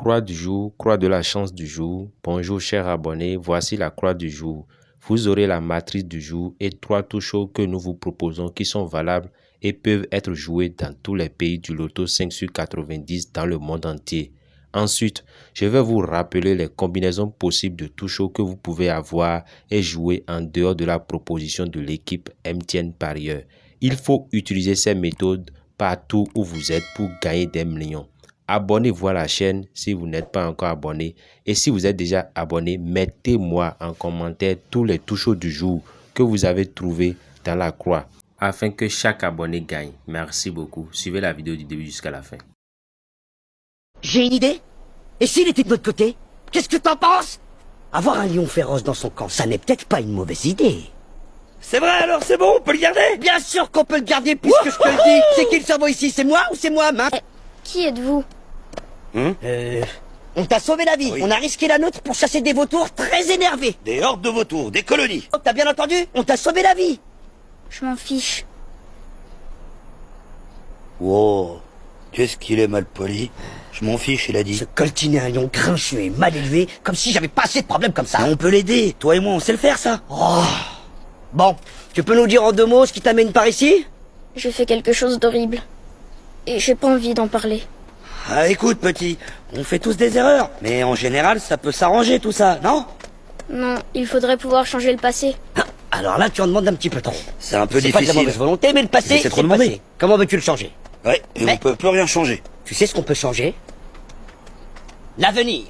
croix du jour, croix de la chance du jour. Bonjour chers abonnés, voici la croix du jour. Vous aurez la matrice du jour et 3 touches que nous vous proposons qui sont valables et peuvent être jouées dans tous les pays du loto 5 sur 90 dans le monde entier. Ensuite, je vais vous rappeler les combinaisons possibles de touches que vous pouvez avoir et jouer en dehors de la proposition de l'équipe MTN Parieur. Il faut utiliser ces méthodes partout où vous êtes pour gagner des millions. Abonnez-vous à la chaîne si vous n'êtes pas encore abonné. Et si vous êtes déjà abonné, mettez-moi en commentaire tous les touches du jour que vous avez trouvés dans la croix afin que chaque abonné gagne. Merci beaucoup. Suivez la vidéo du début jusqu'à la fin. J'ai une idée. Et s'il était de notre côté? Qu'est-ce que t'en penses? Avoir un lion féroce dans son camp, ça n'est peut-être pas une mauvaise idée. C'est vrai alors, c'est bon, on peut le garder? Bien sûr qu'on peut le garder puisque je te le dis. C'est qui le cerveau ici? C'est moi ou c'est moi, hein? Qui êtes-vous? On t'a sauvé la vie. Oui. On a risqué la nôtre pour chasser des vautours très énervés. Des hordes de vautours, des colonies. Oh, t'as bien entendu? On t'a sauvé la vie. Je m'en fiche. Wow, qu'est-ce qu'il est mal poli. Je m'en fiche, il a dit. Se coltiner un lion grincheux et mal élevé, comme si j'avais pas assez de problèmes comme ça. Mais on peut l'aider, toi et moi on sait le faire ça. Oh. Bon, tu peux nous dire en 2 mots ce qui t'amène par ici? J'ai fait quelque chose d'horrible. Et j'ai pas envie d'en parler. Ah écoute petit, on fait tous des erreurs. Mais en général ça peut s'arranger tout ça, non? Non, il faudrait pouvoir changer le passé. Ah, alors là, tu en demandes un petit peu trop. C'est un peu C'est pas de la difficile. mauvaise volonté, mais le passé, Mais c'est trop le demandé. passé. Comment veux-tu le changer? Ouais, et Mais- on peut plus rien changer. Tu sais ce qu'on peut changer? L'avenir.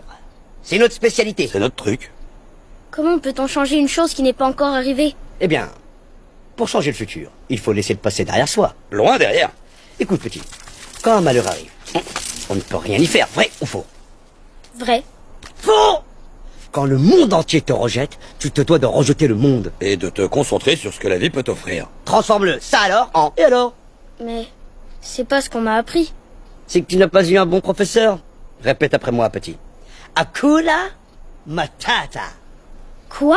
C'est notre spécialité. C'est notre truc. Comment peut-on changer une chose qui n'est pas encore arrivée? Eh bien, pour changer le futur, il faut laisser le passé derrière soi. Loin derrière. Écoute, petit, quand un malheur arrive, on ne peut rien y faire, vrai ou faux? Vrai. Faux! Quand le monde entier te rejette, tu te dois de rejeter le monde. Et de te concentrer sur ce que la vie peut t'offrir. Transforme-le, ça alors, en... Et alors? Mais c'est pas ce qu'on m'a appris. C'est que tu n'as pas eu un bon professeur. Répète après moi, petit. Hakuna Matata. Quoi?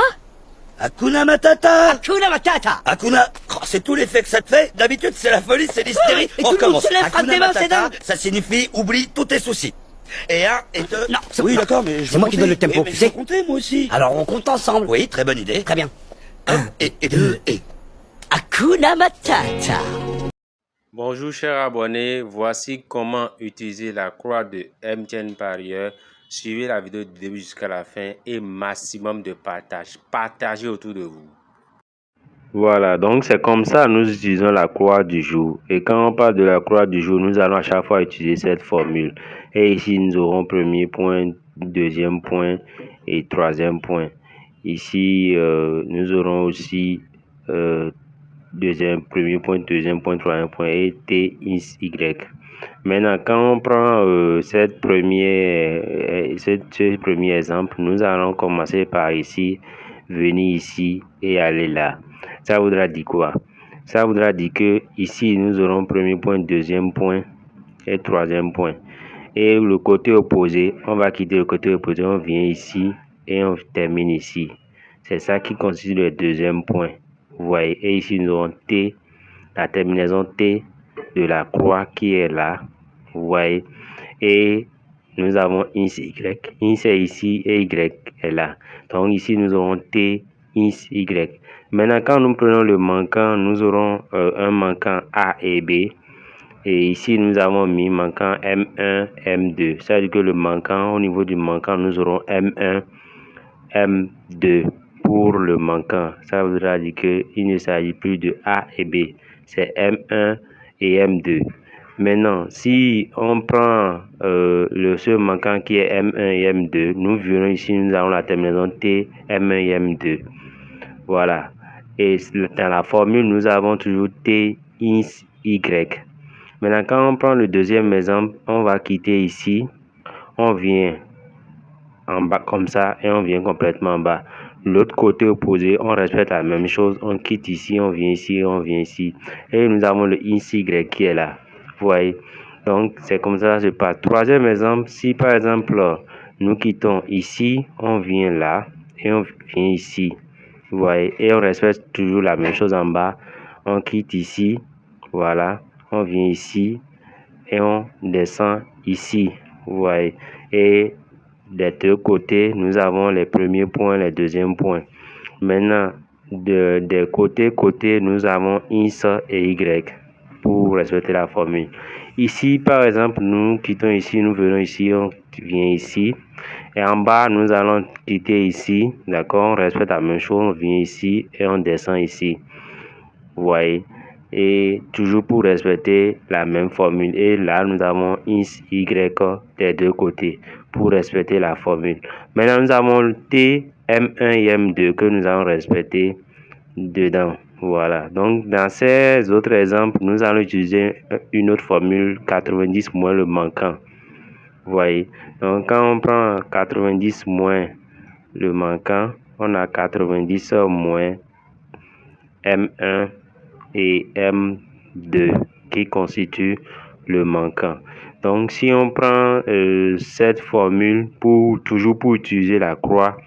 Hakuna Matata. Hakuna Matata. Hakuna, oh, c'est tout l'effet que ça te fait. D'habitude, c'est la folie, c'est l'hystérie. Et tout le monde se lève, frappe des mains, c'est dingue. Ça signifie oublie tous tes soucis. Et un, et deux... Non, c'est- oui, non. d'accord, mais je C'est veux moi qui compter. donne le tempo, Oui, mais tu je veux sais. compter, moi aussi. Alors on compte ensemble. Oui, très bonne idée. Très bien. 1 et 2 et... Hakuna Matata. Bonjour chers abonnés, voici comment utiliser la croix de MTN Parieur. Suivez la vidéo du début jusqu'à la fin et maximum de partage. Partagez autour de vous. Voilà, donc c'est comme ça nous utilisons la croix du jour. Et quand on parle de la croix du jour, nous allons à chaque fois utiliser cette formule. Et ici, nous aurons premier point, deuxième point et troisième point. Ici, nous aurons aussi premier point, deuxième point, troisième point et T, X, Y. Maintenant, quand on prend ce premier exemple, nous allons commencer par ici, venir ici et aller là. Ça voudra dire quoi? Ça voudra dire que ici, nous aurons premier point, deuxième point et troisième point. Et le côté opposé, on va quitter le côté opposé, on vient ici et on termine ici. C'est ça qui constitue le deuxième point. Vous voyez, et ici nous aurons T, la terminaison T de la croix qui est là. Vous voyez, et nous avons XY. X est ici et Y est là. Donc ici nous aurons T, X, Y. Maintenant, quand nous prenons le manquant, nous aurons un manquant A et B. Et ici, nous avons mis manquant M1, M2. Ça veut dire que le manquant, au niveau du manquant, nous aurons M1, M2 pour le manquant. Ça voudra dire qu'il ne s'agit plus de A et B. C'est M1 et M2. Maintenant, si on prend le seul manquant qui est M1 et M2, nous verrons ici, nous avons la terminaison T, M1 et M2. Voilà. Et dans la formule, nous avons toujours T, X, Y. Maintenant, quand on prend le deuxième exemple, on va quitter ici. On vient en bas comme ça et on vient complètement en bas. L'autre côté opposé, on respecte la même chose. On quitte ici, on vient ici, on vient ici. Et nous avons le XY qui est là. Vous voyez? Donc, c'est comme ça que se passe. Troisième exemple, si par exemple, nous quittons ici, on vient là et on vient ici. Vous voyez? Et on respecte toujours la même chose en bas. On quitte ici. Voilà. On vient ici et on descend ici. Vous voyez. Et des deux côtés, nous avons les premiers points, les deuxièmes points. Maintenant, des côtés, nous avons X et Y pour respecter la formule. Ici, par exemple, nous quittons ici, nous venons ici, on vient ici. Et en bas, nous allons quitter ici, d'accord? On respecte la même chose, on vient ici et on descend ici. Vous voyez? Et toujours pour respecter la même formule. Et là, nous avons X, Y des deux côtés pour respecter la formule. Maintenant, nous avons le T, M1 et M2 que nous allons respecter dedans. Voilà. Donc, dans ces autres exemples, nous allons utiliser une autre formule, 90 moins le manquant. Vous voyez. Donc, quand on prend 90 moins le manquant, on a 90 moins M1 et M2 qui constituent le manquant. Donc, si on prend cette formule toujours pour utiliser la croix,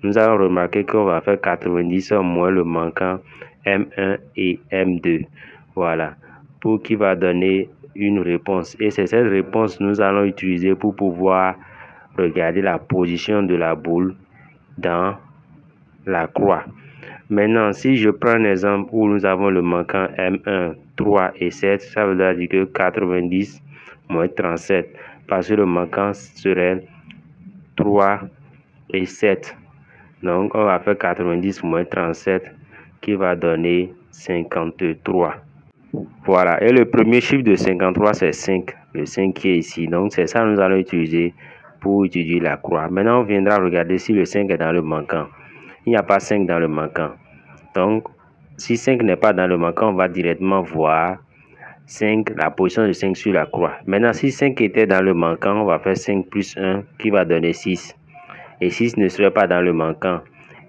nous allons remarquer qu'on va faire 90 moins le manquant M1 et M2. Voilà, pour qui va donner une réponse. Et c'est cette réponse que nous allons utiliser pour pouvoir regarder la position de la boule dans la croix. Maintenant, si je prends un exemple où nous avons le manquant M1, 3 et 7, ça veut dire que 90 moins 37, parce que le manquant serait 3 et 7. Donc, on va faire 90 moins 37 qui va donner 53. Voilà, et le premier chiffre de 53, c'est 5, le 5 qui est ici. Donc, c'est ça que nous allons utiliser pour étudier la croix. Maintenant, on viendra regarder si le 5 est dans le manquant. Il n'y a pas 5 dans le manquant. Donc, si 5 n'est pas dans le manquant, on va directement voir 5, la position de 5 sur la croix. Maintenant, si 5 était dans le manquant, on va faire 5 plus 1 qui va donner 6. Et 6 ne serait pas dans le manquant.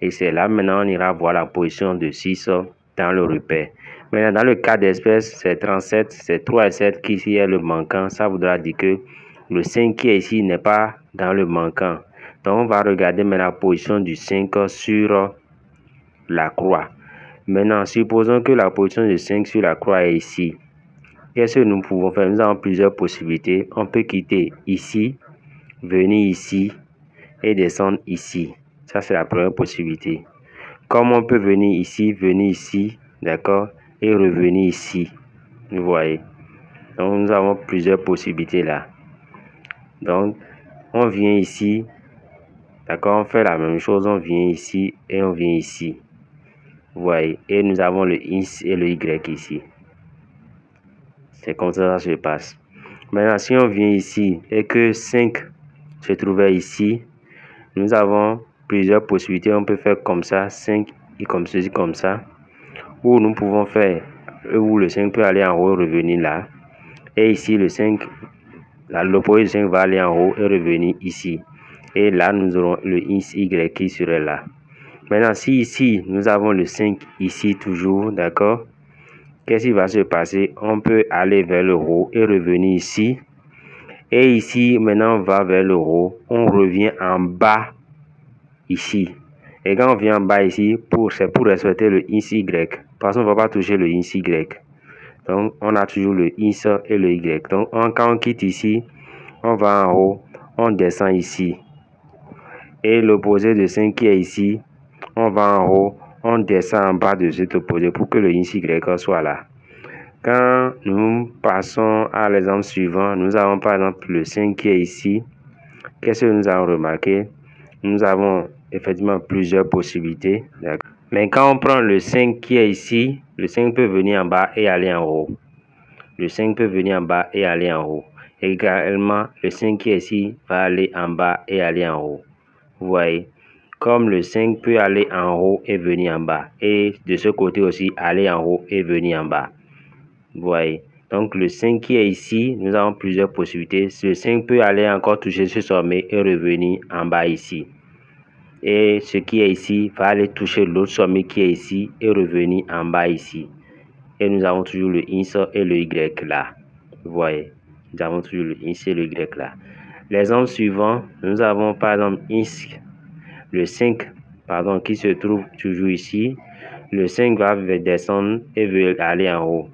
Et c'est là, maintenant, on ira voir la position de 6 dans le repère. Maintenant, dans le cas d'espèce, c'est 37, c'est 3 et 7 qui ici est le manquant. Ça voudra dire que le 5 qui est ici n'est pas dans le manquant. Donc, on va regarder maintenant la position du 5 sur la croix. Maintenant, supposons que la position de 5 sur la croix est ici. Qu'est-ce que nous pouvons faire? Nous avons plusieurs possibilités. On peut quitter ici, venir ici et descendre ici. Ça, c'est la première possibilité. Comme on peut venir ici, d'accord, et revenir ici. Vous voyez. Donc, nous avons plusieurs possibilités là. Donc, on vient ici, d'accord, on fait la même chose, on vient ici et on vient ici. Vous voyez, et nous avons le X et le Y ici. C'est comme ça que ça se passe. Maintenant, si on vient ici et que 5 se trouvait ici, nous avons plusieurs possibilités. On peut faire comme ça, 5 et comme ceci, comme ça. Ou nous pouvons faire, où le 5 peut aller en haut et revenir là. Et ici, le 5, l'opposé du 5 va aller en haut et revenir ici. Et là, nous aurons le X, Y qui serait là. Maintenant, si ici, nous avons le 5 ici toujours, d'accord? Qu'est-ce qui va se passer? On peut aller vers le haut et revenir ici. Et ici, maintenant, on va vers le haut. On revient en bas ici. Et quand on vient en bas ici, c'est pour respecter le XY. Parce qu'on ne va pas toucher le XY. Donc, on a toujours le X et le Y. Donc, quand on quitte ici, on va en haut, on descend ici. Et l'opposé de 5 qui est ici, on va en haut, on descend en bas de cet opposé pour que le XY soit là. Quand nous passons à l'exemple suivant, nous avons par exemple le 5 qui est ici. Qu'est-ce que nous avons remarqué? Nous avons effectivement plusieurs possibilités. Mais quand on prend le 5 qui est ici, le 5 peut venir en bas et aller en haut. Le 5 peut venir en bas et aller en haut. Également, le 5 qui est ici va aller en bas et aller en haut. Vous voyez? Comme le 5 peut aller en haut et venir en bas. Et de ce côté aussi, aller en haut et venir en bas. Vous voyez? Donc, le 5 qui est ici, nous avons plusieurs possibilités. Le 5 peut aller encore toucher ce sommet et revenir en bas ici. Et ce qui est ici va aller toucher l'autre sommet qui est ici et revenir en bas ici. Et nous avons toujours le X et le Y là. Vous voyez? Nous avons toujours le X et le Y là. L'exemple suivant, nous avons par exemple X, le 5, qui se trouve toujours ici. Le 5 va descendre et veut aller en haut.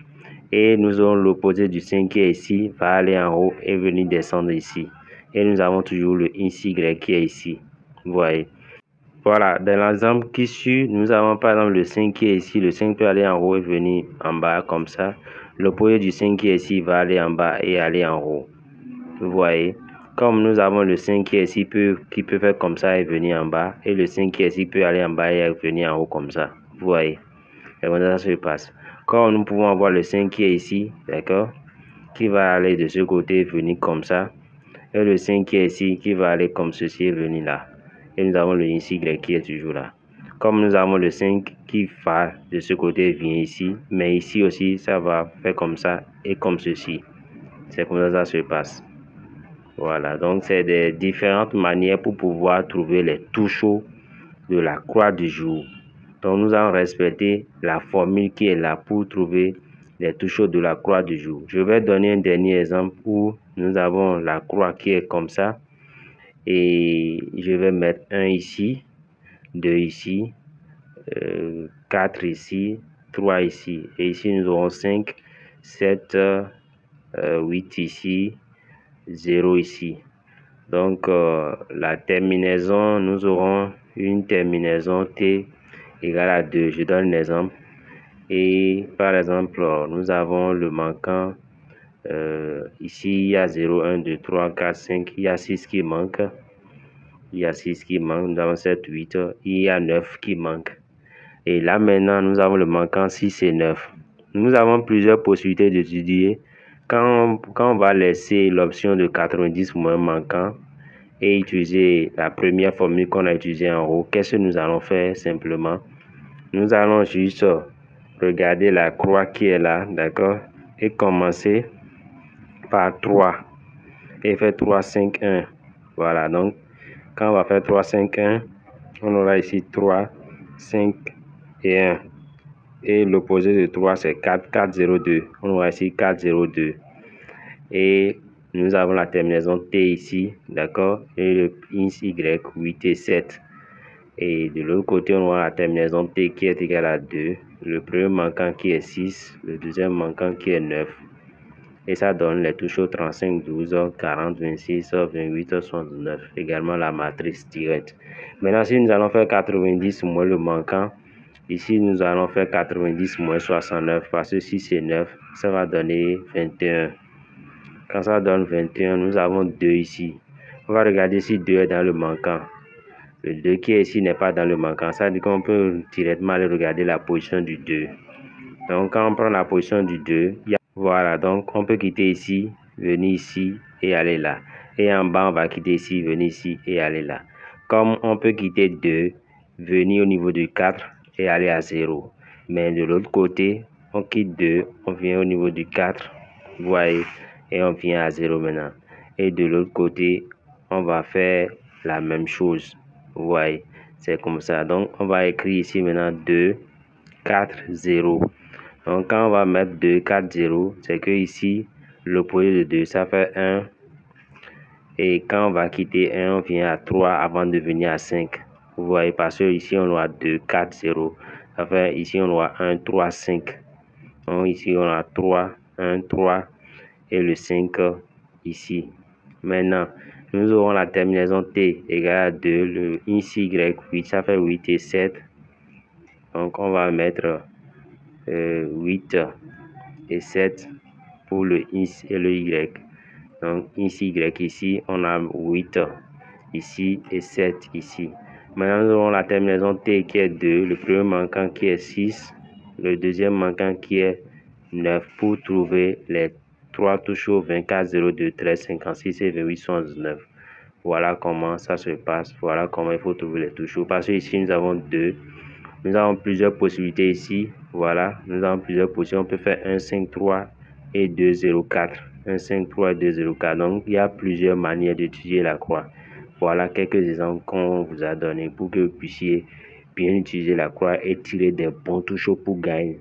Et nous avons l'opposé du 5 qui est ici, va aller en haut et venir descendre ici. Et nous avons toujours le ici Y qui est ici. Vous voyez. Voilà, dans l'exemple qui suit, nous avons par exemple le 5 qui est ici. Le 5 peut aller en haut et venir en bas comme ça. L'opposé du 5 qui est ici va aller en bas et aller en haut. Vous voyez. Comme nous avons le 5 qui est ici qui peut faire comme ça et venir en bas. Et le 5 qui est ici peut aller en bas et venir en haut comme ça. Vous voyez. Et comment ça se passe. Comme nous pouvons avoir le 5 qui est ici, d'accord, qui va aller de ce côté et venir comme ça. Et le 5 qui est ici, qui va aller comme ceci et venir là. Et nous avons le ici Y qui est toujours là. Comme nous avons le 5 qui va de ce côté et vient ici. Mais ici aussi, ça va faire comme ça et comme ceci. C'est comme ça se passe. Voilà, donc c'est des différentes manières pour pouvoir trouver les touchos de la croix du jour. Donc nous allons respecter la formule qui est là pour trouver les touchos de la croix du jour. Je vais donner un dernier exemple où nous avons la croix qui est comme ça. Et je vais mettre 1 ici, 2 ici, 4 ici, 3 ici. Et ici nous aurons 5, 7, 8 ici, 0 ici. Donc la terminaison, nous aurons une terminaison T égale à 2. Je donne un exemple. Et par exemple, nous avons le manquant. Ici, il y a 0, 1, 2, 3, 4, 5. Il y a 6 qui manque. Il y a 6 qui manque. Nous avons 7, 8. Il y a 9 qui manque. Et là maintenant, nous avons le manquant 6 et 9. Nous avons plusieurs possibilités d'étudier. Quand on va laisser l'option de 90 moins manquant et utiliser la première formule qu'on a utilisée en haut, qu'est-ce que nous allons faire simplement? Nous allons juste regarder la croix qui est là, d'accord? Et commencer par 3. Et faire 3, 5, 1. Voilà, donc quand on va faire 3, 5, 1, on aura ici 3, 5 et 1. Et l'opposé de 3, c'est 4, 4, 0, 2. On aura ici 4, 0, 2. Et nous avons la terminaison T ici, d'accord? Et le ins Y, 8 et 7. Et de l'autre côté, on aura la terminaison T qui est égale à 2. Le premier manquant qui est 6. Le deuxième manquant qui est 9. Et ça donne les touchos 35, 12, 40, 26, 28, 69. Également la matrice directe. Maintenant, si nous allons faire 90 moins le manquant, ici nous allons faire 90 moins 69 parce que 6 et 9, ça va donner 21. Quand ça donne 21, nous avons 2 ici. On va regarder si 2 est dans le manquant. Le 2 qui est ici n'est pas dans le manquant. Ça dit qu'on peut directement aller regarder la position du 2. Donc quand on prend la position du 2, voilà, donc on peut quitter ici, venir ici et aller là. Et en bas, on va quitter ici, venir ici et aller là. Comme on peut quitter 2, venir au niveau du 4 et aller à 0. Mais de l'autre côté, on quitte 2, on vient au niveau du 4, vous voyez, et on vient à 0 maintenant. Et de l'autre côté, on va faire la même chose. Vous voyez, c'est comme ça. Donc, on va écrire ici maintenant 2, 4, 0. Donc, quand on va mettre 2, 4, 0, c'est que ici, l'opposé de 2, ça fait 1. Et quand on va quitter 1, on vient à 3 avant de venir à 5. Vous voyez, parce que ici, on aura 2, 4, 0. Ça fait ici, on aura 1, 3, 5. Donc, ici, on a 3, 1, 3 et le 5 ici. Maintenant, nous aurons la terminaison T égale à 2. Le ici Y, 8, ça fait 8 et 7. Donc, on va mettre 8 et 7 pour le X et le Y. Donc, ici Y ici, on a 8 ici et 7 ici. Maintenant, nous aurons la terminaison T qui est 2, le premier manquant qui est 6, le deuxième manquant qui est 9 pour trouver les 3 touchos 24, 02, 13, 56 et 28, 79. Voilà comment ça se passe. Voilà comment il faut trouver les touchos. Parce que ici, nous avons 2. Nous avons plusieurs possibilités ici. Voilà, nous avons plusieurs positions. On peut faire 1, 5, 3 et 2, 0, 4. 1, 5, 3 et 2, 0, 4. Donc, il y a plusieurs manières d'étudier la croix. Voilà quelques exemples qu'on vous a donnés pour que vous puissiez bien utiliser la croix et tirer des bons touchos pour gagner